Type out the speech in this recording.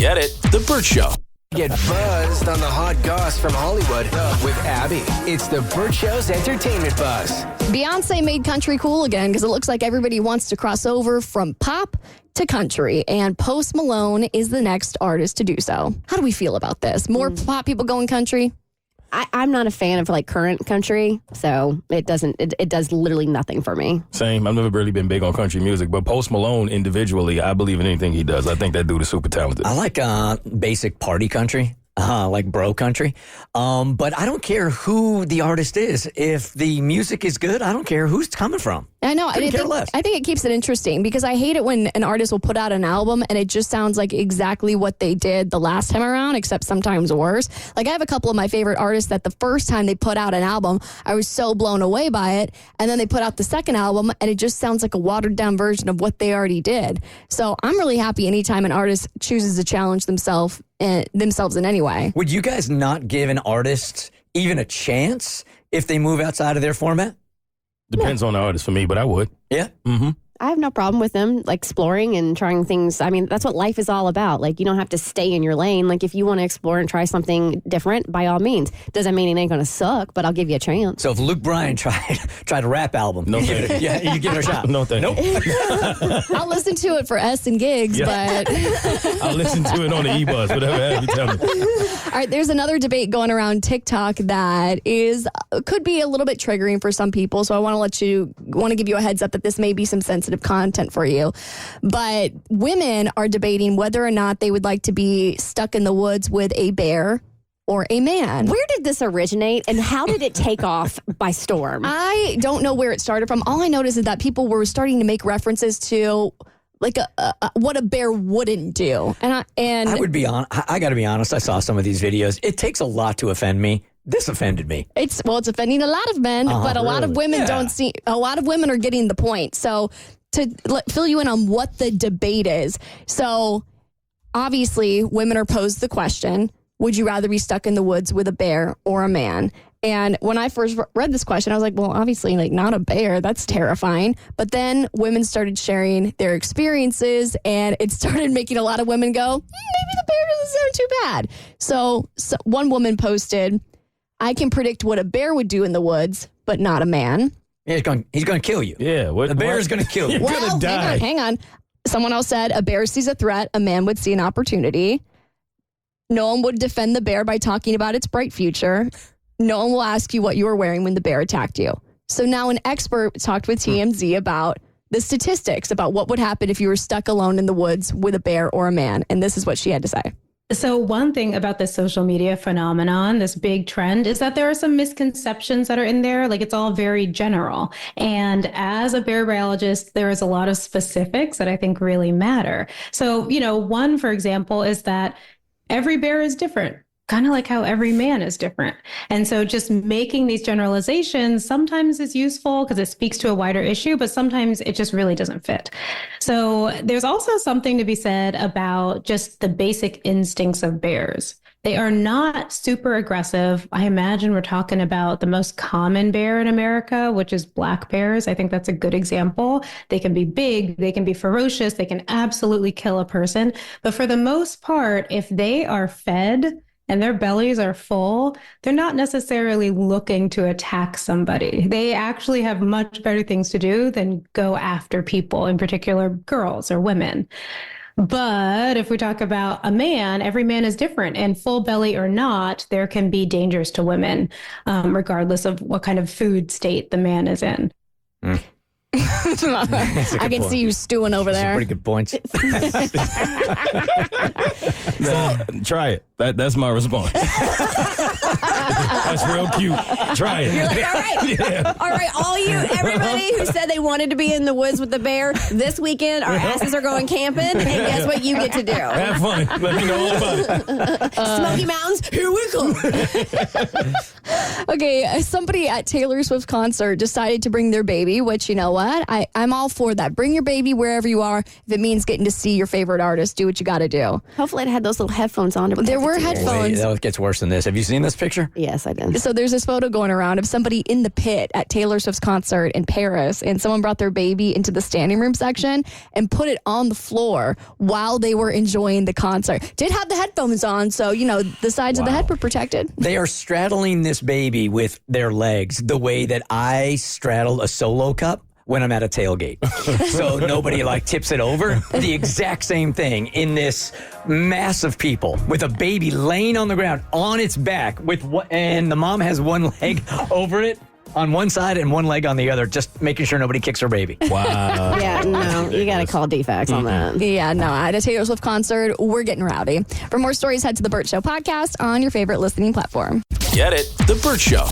Get it? The Bert Show. Get buzzed on the hot goss from Hollywood with Abby. It's the Bert Show's entertainment buzz. Beyonce made country cool again because it looks like everybody wants to cross over from pop to country, and Post Malone is the next artist to do so. How do we feel about this? More pop people going country? I'm not a fan of like current country, so it does literally nothing for me. Same. I've never really been big on country music, but Post Malone individually, I believe in anything he does. I think that dude is super talented. I like basic party country. Like bro country. But I don't care who the artist is. If the music is good, I don't care who's coming from. I know. I think it keeps it interesting because I hate it when an artist will put out an album and it just sounds like exactly what they did the last time around, except sometimes worse. Like I have a couple of my favorite artists that the first time they put out an album, I was so blown away by it. And then they put out the second album and it just sounds like a watered down version of what they already did. So I'm really happy anytime an artist chooses to challenge themselves in any way. Would you guys not give an artist even a chance if they move outside of their format? Depends on the artist for me, but I would. Yeah? Mm-hmm. I have no problem with them like exploring and trying things. I mean, that's what life is all about. Like, you don't have to stay in your lane. Like, if you want to explore and try something different, by all means. Doesn't mean it ain't going to suck, but I'll give you a chance. So if Luke Bryan tried a rap album, no thank you. Yeah, you give it a shot. No thank you. I'll listen to it for S and gigs, but I'll listen to it on the e-bus, whatever you tell me. All right, there's another debate going around TikTok that could be a little bit triggering for some people. So I want to give you a heads up that this may be some sensitive content for you. But women are debating whether or not they would like to be stuck in the woods with a bear or a man. Where did this originate and how did it take off by storm? I don't know where it started from. All I noticed is that people were starting to make references to like what a bear wouldn't do. And I would be on. I got to be honest. I saw some of these videos. It takes a lot to offend me. This offended me. It's offending a lot of men, but a lot of women don't see. A lot of women are getting the point. So to fill you in on what the debate is. So obviously women are posed the question, would you rather be stuck in the woods with a bear or a man? And when I first read this question, I was like, well, obviously, like, not a bear. That's terrifying. But then women started sharing their experiences, and it started making a lot of women go, maybe the bear doesn't sound too bad. So one woman posted, I can predict what a bear would do in the woods, but not a man. He's going to kill you. Yeah. The bear is going to kill you. You're going to die. Hang on. Someone else said, a bear sees a threat, a man would see an opportunity. No one would defend the bear by talking about its bright future. No one will ask you what you were wearing when the bear attacked you. So now an expert talked with TMZ about the statistics about what would happen if you were stuck alone in the woods with a bear or a man. And this is what she had to say. So one thing about this social media phenomenon, this big trend, is that there are some misconceptions that are in there. Like, it's all very general. And as a bear biologist, there is a lot of specifics that I think really matter. So, one, for example, is that every bear is different, kind of like how every man is different. And so just making these generalizations sometimes is useful because it speaks to a wider issue, but sometimes it just really doesn't fit. So there's also something to be said about just the basic instincts of bears. They are not super aggressive. I imagine we're talking about the most common bear in America, which is black bears. I think that's a good example. They can be big, they can be ferocious, they can absolutely kill a person. But for the most part, if they are fed and their bellies are full, they're not necessarily looking to attack somebody. They actually have much better things to do than go after people, in particular girls or women. But if we talk about a man, every man is different, and full belly or not, there can be dangers to women, regardless of what kind of food state the man is in. I can see you stewing over there. Pretty good points. Try it. That's my response. That's real cute. Try it. You're like, all right. Yeah. All right, everybody who said they wanted to be in the woods with the bear, this weekend our asses are going camping, and guess what you get to do? Have fun. Let me know all about it. Smoky Mountains, here we go. Okay, somebody at Taylor Swift's concert decided to bring their baby, which, you know what? I'm all for that. Bring your baby wherever you are. If it means getting to see your favorite artist, do what you got to do. Hopefully it had those little headphones on. There were headphones. Wait, that gets worse than this. Have you seen this picture? Yes, I did. So there's this photo going around of somebody in the pit at Taylor Swift's concert in Paris, and someone brought their baby into the standing room section and put it on the floor while they were enjoying the concert. Did have the headphones on, so, you know, the sides of the head were protected. They are straddling this baby with their legs the way that I straddle a Solo cup when I'm at a tailgate. So nobody like tips it over. The exact same thing in this mass of people with a baby laying on the ground on its back and the mom has one leg over it on one side and one leg on the other, just making sure nobody kicks her baby. Wow. Yeah, no, you got to call DFAX on that. Yeah, no, at a Taylor Swift concert, we're getting rowdy. For more stories, head to the Bert Show podcast on your favorite listening platform. Get it? The Bert Show.